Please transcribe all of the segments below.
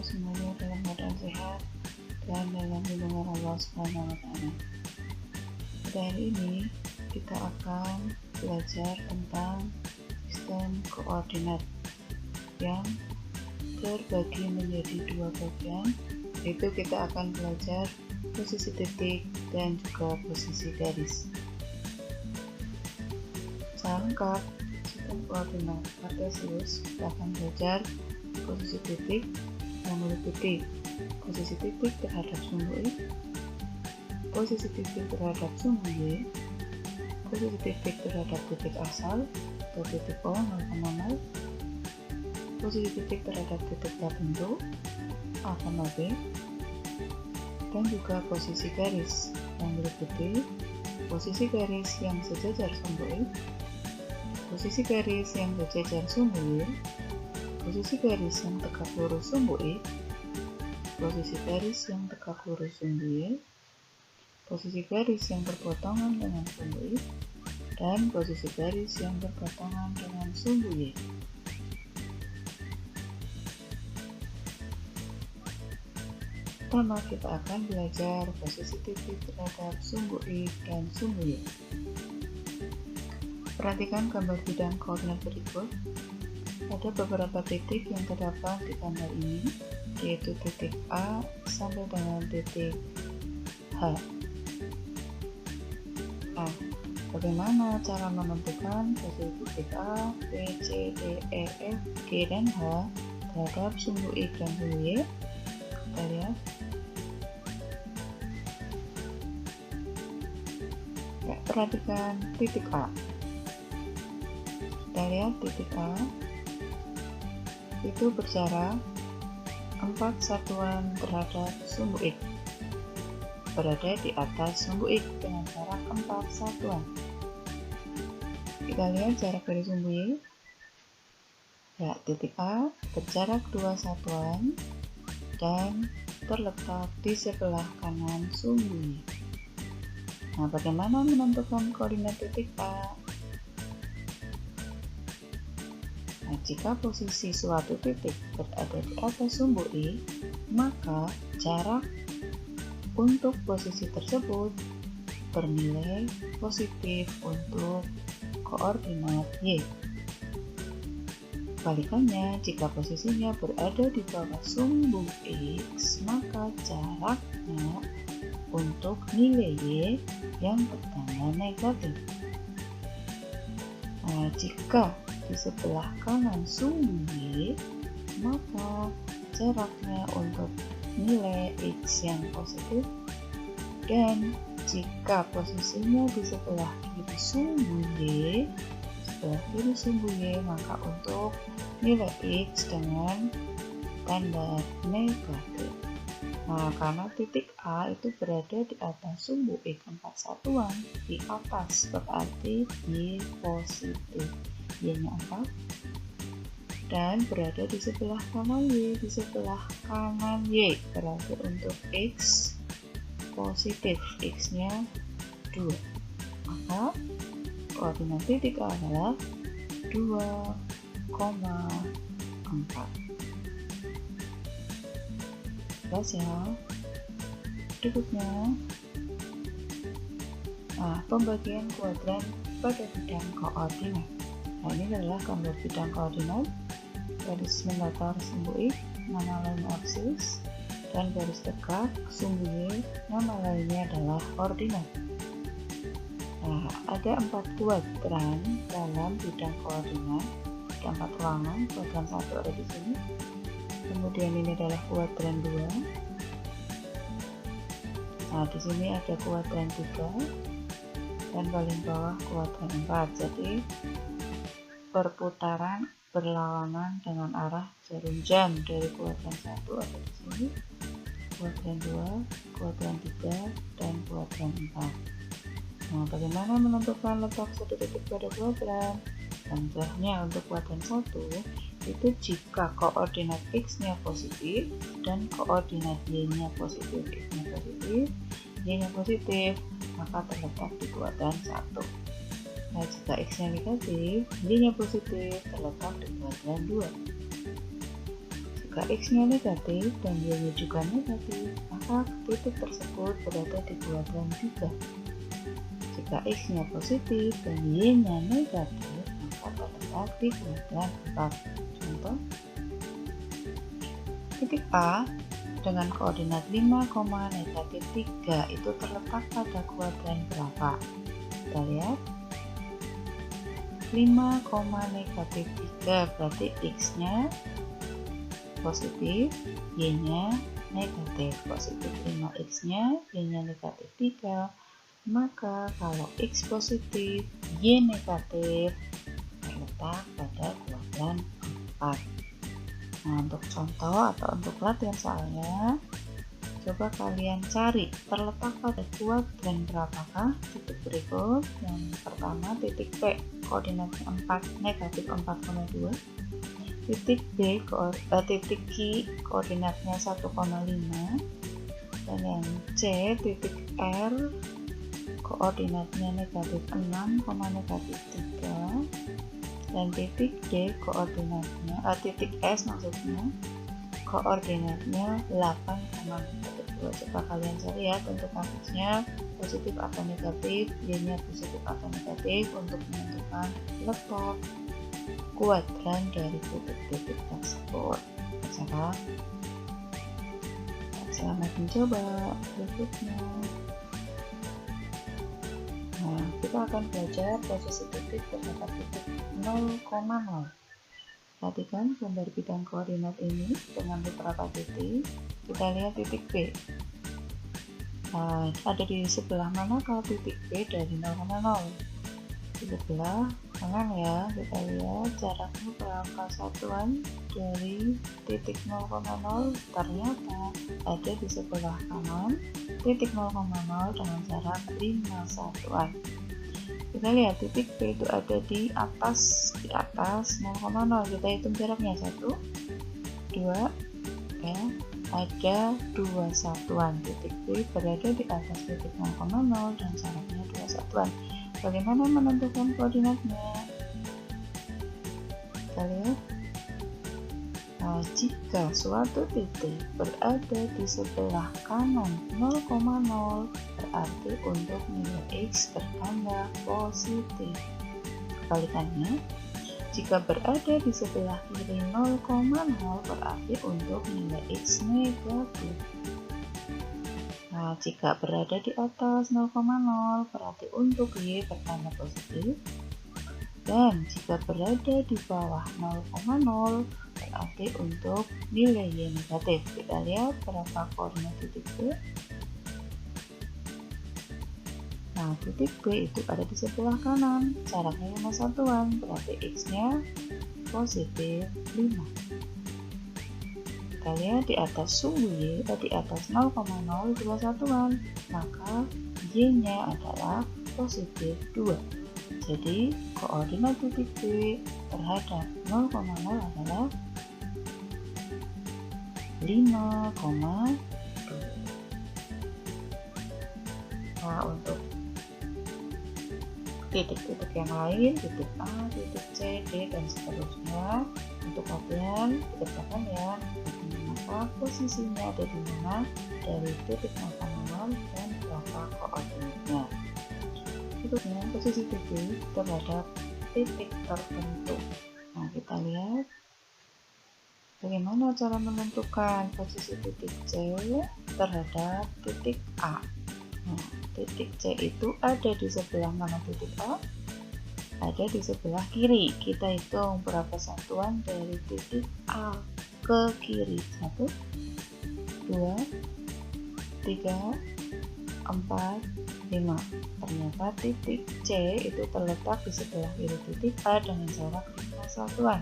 semuanya dalam keadaan sehat dan dalam lindungan Allah Subhanahu wa Ta'ala. Pada hari ini kita akan belajar tentang sistem koordinat yang terbagi menjadi dua bagian, yaitu kita akan belajar posisi titik dan juga posisi garis. Secara lengkap sistem koordinat Kartesius, kita akan belajar posisi titik yang meliputi posisi titik terhadap sumbu X, posisi titik terhadap sumbu Y, posisi titik terhadap titik asal atau titik O 0,0, posisi titik terhadap titik tertentu A, B, dan juga posisi garis yang meliputi posisi garis yang sejajar sumbu X, posisi garis yang sejajar sumbu Y, posisi garis yang tegak lurus sumbu X, posisi garis yang tegak lurus sumbu Y, posisi garis yang berpotongan dengan sumbu X, dan posisi garis yang berpotongan dengan sumbu Y. Pertama, kita akan belajar posisi titik terhadap sumbu X dan sumbu Y. Perhatikan gambar bidang koordinat berikut. Ada beberapa titik yang terdapat di gambar ini, yaitu titik A sampai dengan titik H. Nah, bagaimana cara menentukan posisi titik A, B, C, D, E, F, G, dan H terhadap sumbu X dan sumbu Y? Kita lihat. Ya, perhatikan titik A. Kita lihat titik A itu berjarak 4 satuan terhadap sumbu X, berada di atas sumbu X dengan jarak 4 satuan. Kita lihat jarak dari sumbu Y. Ya, titik A berjarak 2 satuan dan terletak di sebelah kanan sumbu Y. Nah, bagaimana menentukan koordinat titik A? Nah, jika posisi suatu titik berada di atas sumbu I, maka jarak untuk posisi tersebut bernilai positif untuk koordinat Y. Kebalikannya, jika posisinya berada di bawah sumbu X, maka jaraknya untuk nilai Y yang bertanda negatif. Nah, jika di sebelah kanan sumbu Y, maka jaraknya untuk nilai X yang positif, dan jika posisinya di sebelah kiri sumbu Y, maka untuk nilai X dengan tanda negatif. Nah, karena titik A itu berada di atas sumbu X 4 satuan, di atas berarti Y positif, Y-nya 4, dan berada di sebelah kanan Y, di sebelah kanan Y berarti untuk X positif, X-nya 2, maka koordinat titik A adalah 2,4. Jelas ya. Berikutnya, pembagian kuadran pada bidang koordinat. Nah, ini adalah gambar bidang koordinat. Garis mendatar sumbu X, nama lainnya aksis, dan garis tegak sumbu Y, nama lainnya adalah koordinat. Nah, ada 4 kuadran dalam bidang koordinat. Ada 4 ruangan, kuadran 1 ada di sini. Kemudian ini adalah kuadran 2. Nah, di sini ada kuadran 3 dan paling bawah kuadran 4. Jadi perputaran berlawanan dengan arah jarum jam dari kuadran 1 ada di sini, kuadran 2, kuadran 3, dan kuadran 4. Nah, bagaimana menentukan letak satu titik pada kuadran? Contohnya untuk kuadran 1 itu jika koordinat X-nya positif dan koordinat Y-nya positif, X-nya positif, Y-nya positif, maka terletak di kuadran 1. Nah, jika X-nya negatif, Y-nya positif, terletak di kuadran 2. Jika X-nya negatif dan Y-nya juga negatif, maka titik tersebut berada di kuadran 3. Jika X-nya positif dan Y-nya negatif, maka terletak di kuadran 4. Contoh, titik A dengan koordinat 5, negatif 3 itu terletak pada kuadran berapa? Kita lihat 5, negatif 3 berarti X-nya positif, Y-nya negatif. Positif 5X-nya, Y-nya negatif 3. Maka kalau X positif, Y negatif, terletak pada kuadran 4. Nah, untuk contoh atau untuk latihan soalnya, coba kalian cari terletak pada kuadran berapakah titik berikut. Yang pertama titik P, koordinatnya 4, negatif 4,2. Titik B, titik Q, koordinatnya 1,5. Dan yang C, titik R, koordinatnya negatif 6, negatif 3. Dan titik D, koordinatnya titik S maksudnya, koordinatnya 8,2. Coba kalian cari ya, tentukan X-nya positif atau negatif, Y-nya positif atau negatif untuk menentukan letak kuadran dari titik-titik tersebut. Selamat mencoba berikutnya. Nah, kita akan belajar posisi titik terhadap titik 0,0. Perhatikan gambar bidang koordinat ini dengan beberapa titik. Kita lihat titik B. Nah, ada di sebelah mana kalau titik B dari 0,0? Di sebelah kanan ya. Kita lihat jaraknya berapa satuan dari titik 0,0. Ternyata ada di sebelah kanan titik 0,0 dengan jarak 5 satuan. Kita lihat titik B itu ada di atas 0,0. Kita hitung jaraknya 1, 2, ya, ada 2 satuan. Titik B berada di atas titik 0,0 dan jaraknya 2 satuan. Bagaimana menentukan koordinatnya? Kita lihat. Nah, jika suatu titik berada di sebelah kanan 0,0, berarti untuk nilai X bertambah positif. Kebalikannya, jika berada di sebelah kiri 0,0, berarti untuk nilai X negatif. Nah, jika berada di atas 0,0, berarti untuk Y bertambah positif. Dan jika berada di bawah 0,0, berarti untuk nilai Y negatif. Kita lihat berapa koordinat titik B. Nah, titik B itu ada di sebelah kanan, jaraknya 5 satuan, berarti X-nya positif 5. Kita lihat di atas sumbu Y, di atas 0,02 satuan, maka Y-nya adalah positif 2. Jadi, koordinat titik B terhadap 0,0 adalah 5,2. Nah, untuk titik-titik yang lain, titik A, titik C, D, dan seterusnya, untuk latihan dikerjakan ya. Maka posisinya ada di mana dari titik 0,0 dan berapa koordinatnya. Berikutnya, posisi titik terhadap titik tertentu. Nah, kita lihat bagaimana cara menentukan posisi titik C terhadap titik A. Nah, titik C itu ada di sebelah mana titik A? Ada di sebelah kiri. Kita hitung berapa satuan dari titik A ke kiri. 1, 2, 3, 4, 5. Ternyata titik C itu terletak di sebelah kiri titik A dengan jarak 5 satuan.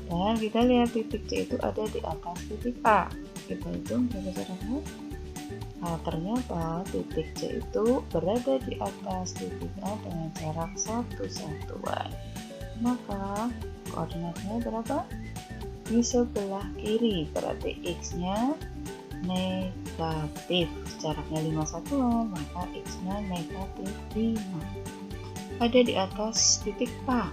Dan kita lihat titik C itu ada di atas titik A. Kita hitung berapa jaraknya? Nah, ternyata titik C itu berada di atas titik A dengan jarak 1 satuan. Maka koordinatnya berapa? Di sebelah kiri, berarti X-nya negatif. Jaraknya 5 satuan, maka X-nya negatif 5. Ada di atas titik A,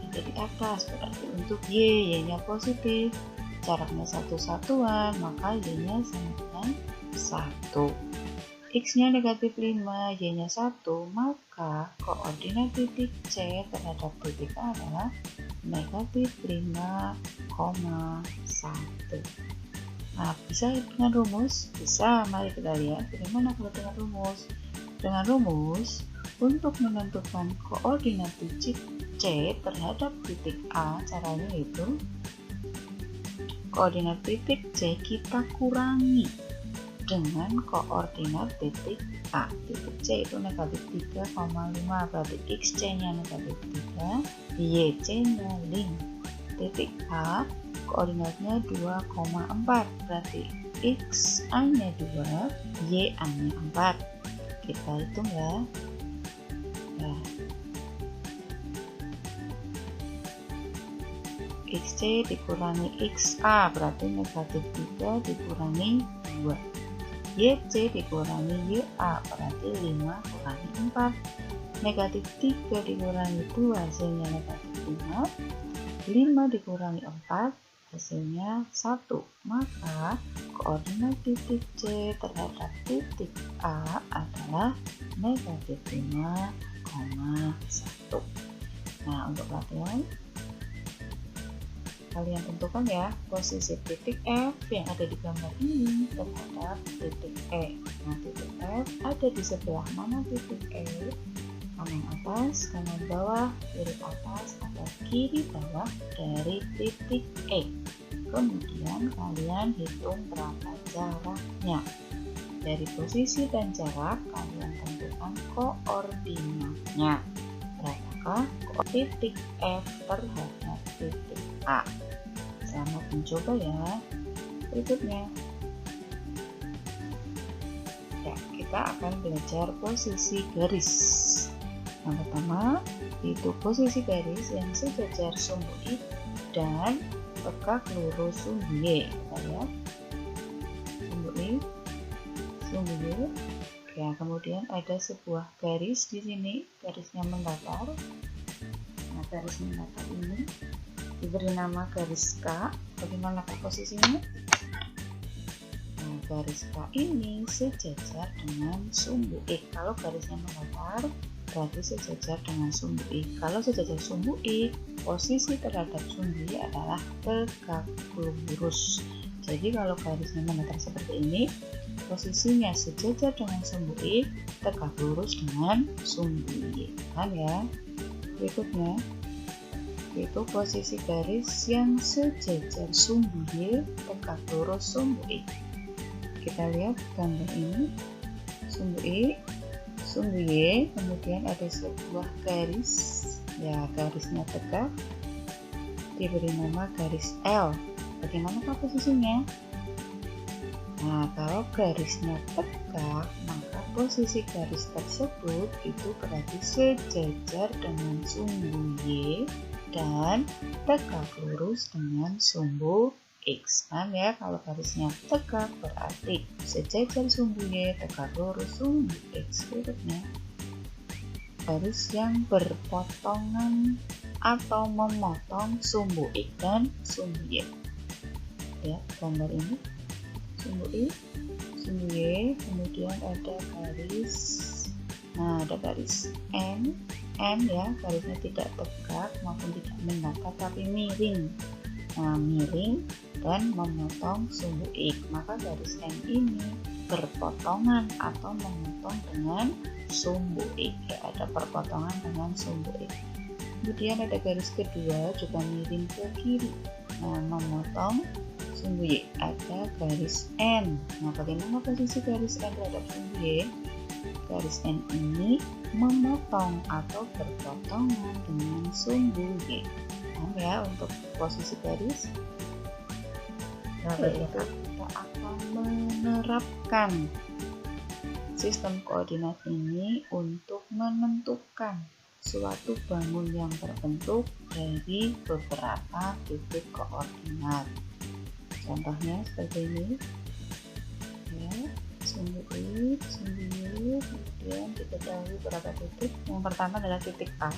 ada di atas, berarti untuk Y-nya positif. jaraknya satu satuan, maka Y-nya sama dengan 1. X-nya negatif 5, Y-nya 1, maka koordinat titik C terhadap titik A adalah negatif 5,1. Nah, bisa dengan rumus? Bisa, mari kita lihat bagaimana kalau dengan rumus. Dengan rumus, untuk menentukan koordinat titik C terhadap titik A, caranya itu koordinat titik C kita kurangi dengan koordinat titik A. Titik C itu negatif 3,5, berarti XC-nya negatif 3, YC-nya 5. Titik A koordinatnya 2,4, berarti XA-nya 2, YA-nya 4. Kita hitung ya. Nah, XC dikurangi XA berarti negatif 3 dikurangi 2. YC dikurangi YA berarti 5 kurangi 4. Negatif 3 dikurangi 2 hasilnya negatif 5. 5 dikurangi 4 hasilnya 1. Maka koordinat titik C terhadap titik A adalah negatif 5,1. Nah, untuk latihan kalian tentukan ya posisi titik F yang ada di gambar ini terhadap titik E. Nah, titik F ada di sebelah mana titik E? Kanan atas, kanan bawah, kiri atas, atau kiri bawah dari titik E. Kemudian kalian hitung berapa jaraknya. Dari posisi dan jarak kalian tentukan koordinatnya. Berapakah titik F terhadap titik A? Selamat mencoba ya. Berikutnya ya, kita akan belajar posisi garis. Yang pertama itu posisi garis yang sejajar sumbu I dan tegak lurus sumbu Y. Kita lihat sumbu I, sumbu Y. Ya, kemudian ada sebuah garis di sini, garisnya mendatar. Nah, garis mendatar ini diberi nama garis K. Bagaimana posisinya? Nah, garis K ini sejajar dengan sumbu I. Kalau garisnya mendatar berarti sejajar dengan sumbu I. Kalau sejajar sumbu I, posisi terhadap sumbu I adalah tegak lurus. Jadi kalau garisnya mendatar seperti ini, posisinya sejajar dengan sumbu I, tegak lurus dengan sumbu I. Kan ya? Berikutnya itu posisi garis yang sejajar sumbu Y, tegak lurus sumbu I. Kita lihat gambar ini, sumbu I, sumbu Y, kemudian ada sebuah garis, ya garisnya tegak, diberi nama garis L. Bagaimana posisinya? Nah, kalau garisnya tegak, maka posisi garis tersebut itu berarti sejajar dengan sumbu Y dan tegak lurus dengan sumbu X. Kan ya, kalau garisnya tegak berarti sejajar sumbu Y, tegak lurus sumbu X. Berikutnya, garis yang berpotongan atau memotong sumbu X dan sumbu Y. Ya, gambar ini sumbu I, sumbu Y, kemudian ada garis, nah ada garis N ya, garisnya tidak tegak maupun tidak mendatar tapi miring. Nah, miring dan memotong sumbu X, maka garis N ini berpotongan atau memotong dengan sumbu X, ya ada perpotongan dengan sumbu X. Kemudian ada garis kedua juga miring ke kiri, nah memotong sumbu Y, ada garis N. Nah, bagaimana posisi garis N terhadap sumbu Y? Garis N ini memotong atau berpotongan dengan sumbu Y. Nah, ya untuk posisi garis. Nah, kita akan menerapkan sistem koordinat ini untuk menentukan suatu bangun yang terbentuk dari beberapa titik koordinat. Contohnya seperti ini ya, sumbu I, sumbu Y, kemudian diketahui berapa titik. Yang pertama adalah titik A,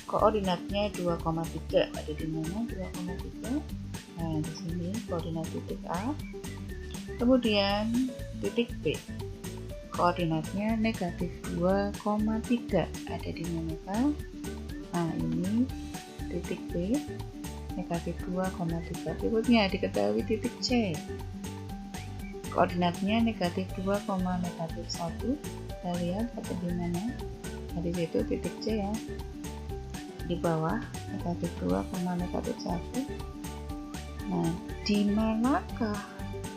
koordinatnya 2,3. Ada di mana 2,3? Nah, di sini koordinat titik A. Kemudian titik B. Koordinatnya negatif 2,3. Ada di manakah? Nah, ini titik B, negatif 2,3. Berikutnya diketahui titik C. Koordinatnya negatif 2, negatif 1. Kita lihat ada di mana? Nah, di situ titik C ya. Di bawah negatif 2, negatif 1. Nah, di manakah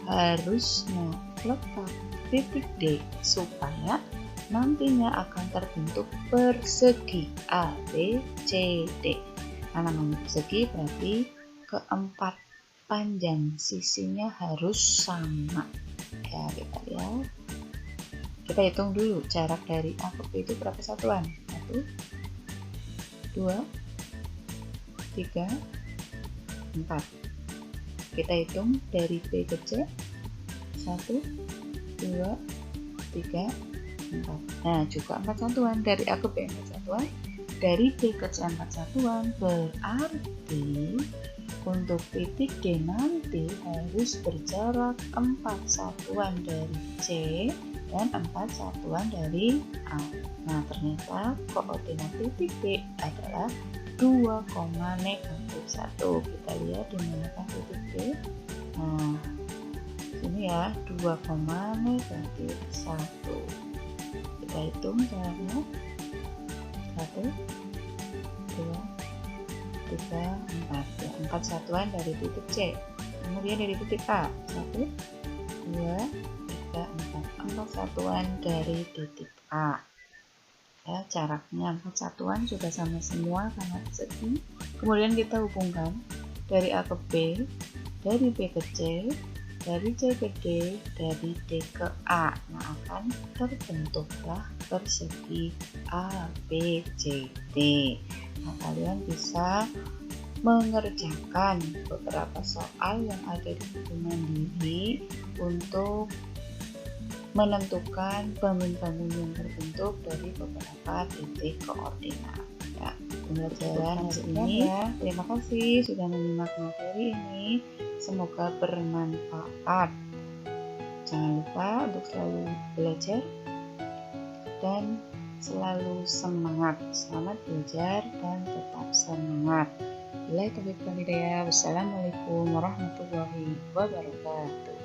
harusnya letak titik D supaya nantinya akan terbentuk persegi A, B, C, D. Nah, namanya persegi berarti keempat panjang sisinya harus sama. Ya, kita lihat. Kita hitung dulu jarak dari A ke B itu berapa satuan? 1, 2, 3, 4. Kita hitung dari B ke C. 1, 2, 3, 4. Nah, juga 4 satuan. Dari A ke B 4 satuan. Dari B ke C 4 satuan. Berarti untuk titik D nanti harus berjarak 4 satuan dari C dan 4 satuan dari A. Nah, ternyata koordinat titik D adalah 2, negatif 1. Kita lihat di mana titik D. Nah, ini ya 2, negatif 1. Kita hitung jaraknya 1, 2, 3, 4 ya, 4 satuan dari titik C. Kemudian dari titik A 1, 2, 3, 4 satuan dari titik A ya, jaraknya 4 satuan sudah sama semua karena persegi. Kemudian kita hubungkan dari A ke B, dari B ke C, dari C ke D, dari D ke A. Nah, akan terbentuklah persegi A, B, C, D. Nah, kalian bisa mengerjakan beberapa soal yang ada di buku mandiri untuk menentukan bangun-bangun yang terbentuk dari beberapa titik koordinat. Ya, pembelajaran hari ini ya. Terima kasih sudah menyimak materi ini. Semoga bermanfaat. Jangan lupa untuk selalu belajar dan selalu semangat. Selamat belajar dan tetap semangat. Wassalamualaikum warahmatullahi wabarakatuh.